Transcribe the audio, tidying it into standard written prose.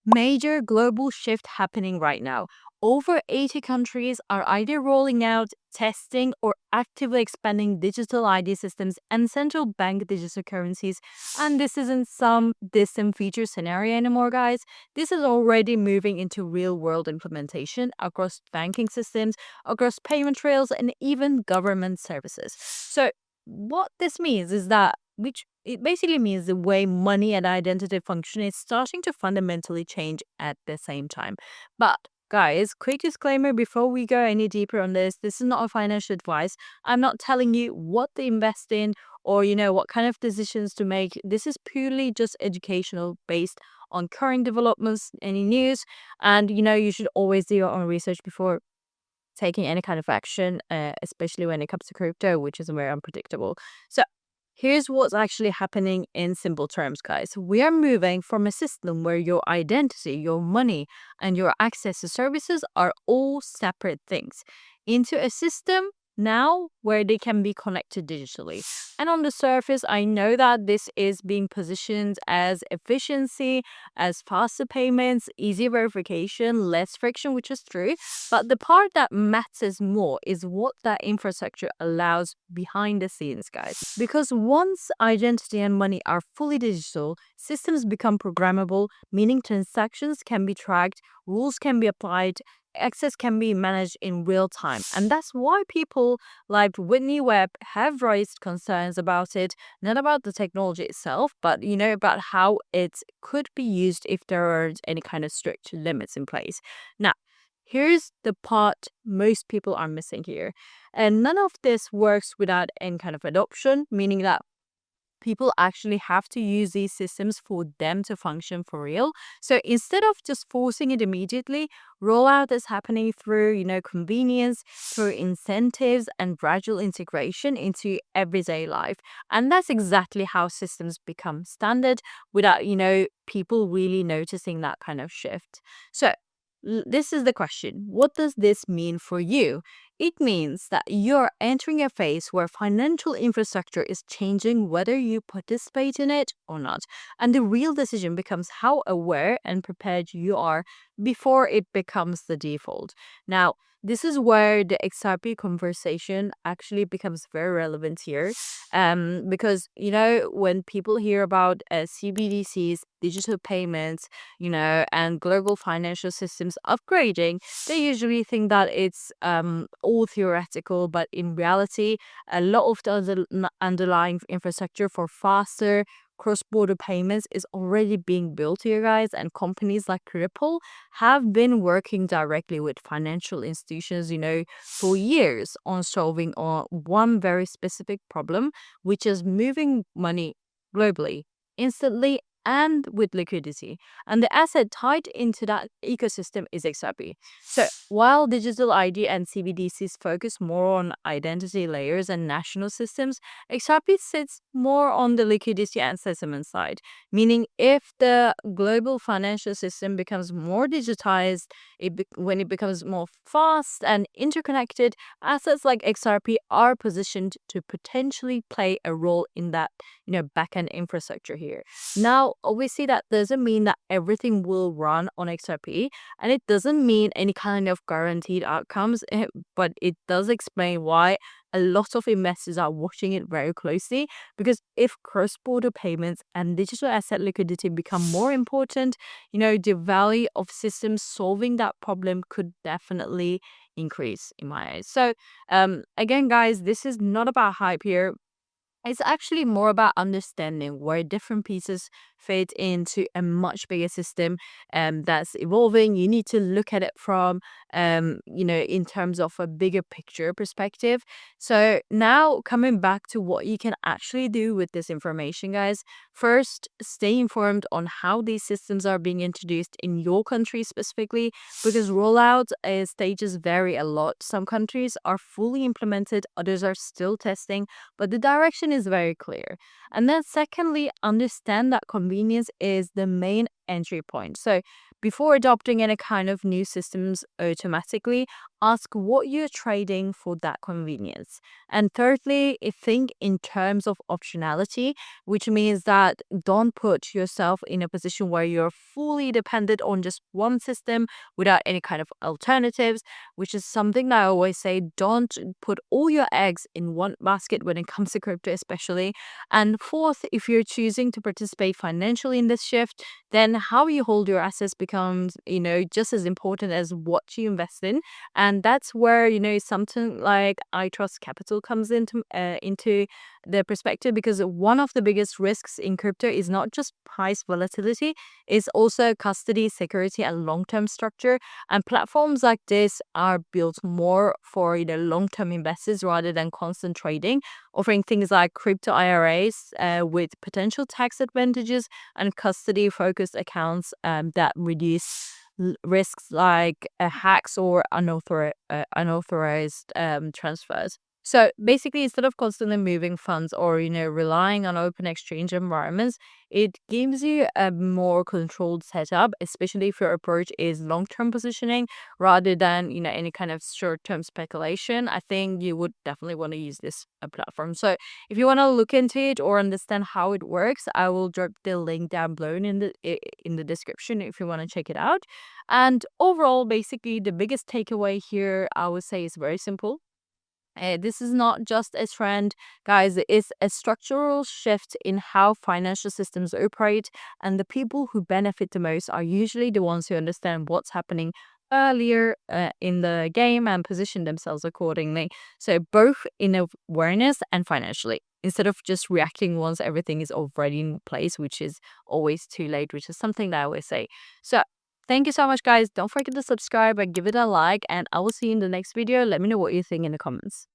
Major global shift happening right now. Over 80 countries are either rolling out, testing, or actively expanding digital ID systems and central bank digital currencies. And this isn't some distant future scenario anymore, guys. This is already moving into real world implementation across banking systems, across payment trails, and even government services. So, what this means is that which it basically means the way money and identity function is starting to fundamentally change at the same time. But guys, quick disclaimer before we go any deeper on this is not a financial advice. I'm not telling you what to invest in or what kind of decisions to make. This is purely just educational based on current developments, any news, and you should always do your own research before taking any kind of action, especially when it comes to crypto, which is very unpredictable. So here's what's actually happening in simple terms, guys. We are moving from a system where your identity, your money, and your access to services are all separate things into a system now where they can be connected digitally. And on the surface, I know that this is being positioned as efficiency, as faster payments, easy verification, less friction, which is true. But the part that matters more is what that infrastructure allows behind the scenes, guys. Because once identity and money are fully digital, systems become programmable, meaning transactions can be tracked, rules can be applied, access can be managed in real time. And that's why people like Whitney Webb have raised concerns about it, not about the technology itself, but about how it could be used if there aren't any kind of strict limits in place. Now, here's the part most people are missing here. And none of this works without any kind of adoption, meaning that people actually have to use these systems for them to function for real. So instead of just forcing it immediately, rollout is happening through, convenience, through incentives and gradual integration into everyday life. And that's exactly how systems become standard without, people really noticing that kind of shift. So this is the question. What does this mean for you? It means that you're entering a phase where financial infrastructure is changing whether you participate in it or not. And the real decision becomes how aware and prepared you are before it becomes the default. Now, this is where the XRP conversation actually becomes very relevant here. Because, when people hear about CBDCs, digital payments, and global financial systems upgrading, they usually think that it's all theoretical, but in reality, a lot of the underlying infrastructure for faster cross-border payments is already being built here, guys, and companies like Ripple have been working directly with financial institutions, for years on solving one very specific problem, which is moving money globally, instantly, and with liquidity. And the asset tied into that ecosystem is XRP. So while digital ID and CBDCs focus more on identity layers and national systems, XRP sits more on the liquidity and settlement side, meaning if the global financial system becomes more digitized, when it becomes more fast and interconnected, assets like XRP are positioned to potentially play a role in that, backend infrastructure here. Now, obviously, that doesn't mean that everything will run on XRP, and it doesn't mean any kind of guaranteed outcomes, but it does explain why a lot of investors are watching it very closely. Because if cross-border payments and digital asset liquidity become more important, the value of systems solving that problem could definitely increase in my eyes. So, again, guys, this is not about hype here. It's actually more about understanding where different pieces fit into a much bigger system that's evolving. You need to look at it from, in terms of a bigger picture perspective. So now coming back to what you can actually do with this information, guys. First, stay informed on how these systems are being introduced in your country specifically, because rollout stages vary a lot. Some countries are fully implemented, others are still testing, but the direction is very clear. And then secondly, understand that convenience is the main entry point. So before adopting any kind of new systems automatically, ask what you're trading for that convenience. And thirdly, think in terms of optionality, which means that don't put yourself in a position where you're fully dependent on just one system without any kind of alternatives, which is something that I always say, don't put all your eggs in one basket when it comes to crypto, especially. And fourth, if you're choosing to participate financially in this shift, then how you hold your assets becomes, just as important as what you invest in. And that's where, something like iTrustCapital comes into the perspective, because one of the biggest risks in crypto is not just price volatility, it's also custody, security, and long-term structure. And platforms like this are built more for long-term investors rather than constant trading, offering things like crypto IRAs with potential tax advantages and custody-focused accounts that reduce risks like hacks or unauthorized transfers. So basically, instead of constantly moving funds or relying on open exchange environments, it gives you a more controlled setup, especially if your approach is long-term positioning rather than any kind of short-term speculation. I think you would definitely want to use this platform. So if you want to look into it or understand how it works, I will drop the link down below in the description if you want to check it out. And overall, basically, the biggest takeaway here, I would say, is very simple. This is not just a trend, guys. It's a structural shift in how financial systems operate, and the people who benefit the most are usually the ones who understand what's happening earlier in the game and position themselves accordingly. So, both in awareness and financially, instead of just reacting once everything is already in place, which is always too late, which is something that I always say. So, thank you so much, guys. Don't forget to subscribe and give it a like, and I will see you in the next video. Let me know what you think in the comments.